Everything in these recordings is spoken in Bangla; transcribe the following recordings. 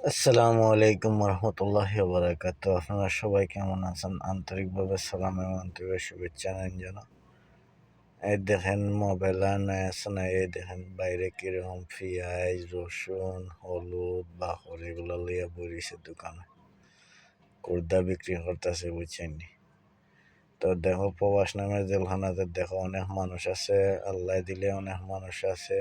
আসসালামু আলাইকুম রহমতুল্লাহি বারাকাতু। আপনারা সবাই কেমন আছেন? আন্তরিকভাবে সালাম এবং আন্তরিক শুভেচ্ছা জানা। এই দেখেন মোবাইল আনায় আছে না, এই দেখেন বাইরে কিরকম পেঁয়াজ, রসুন, হলুদ, বাখর এগুলো লইয়া বইছে দোকানে, কুর্দা বিক্রি করতেছে, বুঝছেন নি? তো দেখো প্রবাস নামের জেলখানাতে দেখো অনেক মানুষ আছে, আল্লাহ দিলে অনেক মানুষ আছে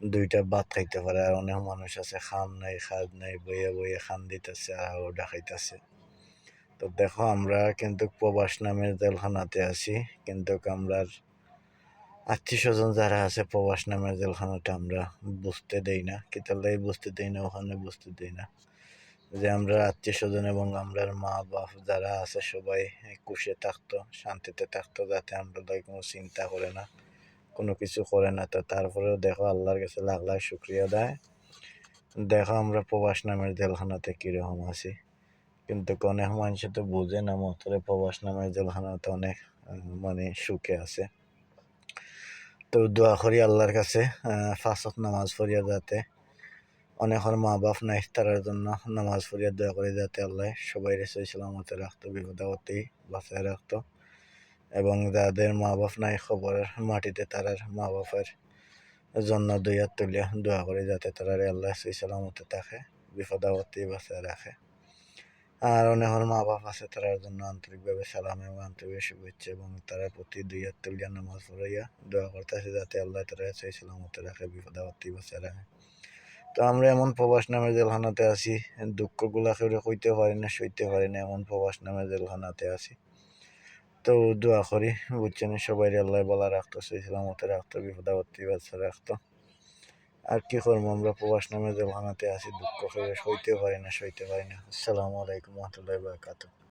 দুইটা ভাত খাইতে পারে, আর অনেক মানুষ আছে খাম নাই খাদ নাই, বইয়ে বইয়ে খান দিতেছে আর ওটা খাইতেছে। তো দেখো আমরা কিন্তু প্রবাস নামের জেলখানাতে আছি, কিন্তু আমরা আত্মীয় স্বজন যারা আছে প্রবাস নামের জেলখানাটা আমরা বুঝতে দেই না, কিতালাই বুঝতে দেই না, ওখানে বুঝতে দেই না যে আমরা আত্মীয় স্বজন এবং আমরা মা বাপ যারা আছে সবাই খুশি থাকতো, শান্তিতে থাকতো, যাতে আমরা কোনো চিন্তা করে না, কোনো কিছু করে না। তো তারপরেও দেখো আল্লাহর কাছে লাখ লাখ শুক্রিয়া দেয়, দেখো আমরা প্রবাস নামের জেলখানাতে কিরকম আছি। কিন্তু অনেক মানুষ তো বুঝে না, মতরে প্রবাস নামের জেলখানাতে অনেক মানে সুখে আছে। তো দোয়া করি আল্লাহর কাছে 5 ওয়াক্ত নামাজ পড়িয়া যাতে অনেকের মা বাপ নাই, তার জন্য নামাজ পড়িয়া দোয়া করি যাতে আল্লাহ সবাই সহি সালামতে রাখতো, বিপদ আপদে বাঁচায় রাখতো, এবং যাদের মা বাপ নাই খবরের মাটিতে তারার মা বাপের জন্য দুই হাত তুলিয়া দোয়া করি যাতে তারা আল্লাহ সহি সালামতে থাকে, বিপদ আপদে বাঁচায় রাখে। আর অনেকের মা বাপ আছে, তার জন্য আন্তরিকভাবে সালাম এবং আন্তরিক শুভেচ্ছা, এবং তারা প্রতি দুই হাত তুলিয়া নামাজ পড়াইয়া দোয়া করতেছে যাতে আল্লাহ তারা সেই সালামতে রাখে, বিপদ আপদে বাঁচায় রাখে। তো আমরা এমন প্রবাস নামের জেলখানাতে আছি, দুঃখগুলা কেউ কইতে পারি না, সইতে পারি না, এমন প্রবাস নামের জেলখানাতে আছি। তো দোয়া করি, বুঝছেন, সবাই আল্লাহ বলা রাখতো, সেই সালামতে রাখতো, বিপদ আপদে বাঁচায় রাখতো। আর কি করবো, আমরা প্রবাস নামের জেলখানাতে আছি, দুঃখ কেউ সইতে পারি না, সইতে পারি না। আসসালামু আলাইকুম রহমতুল্লাহি ওয়া বারাকাতুহু।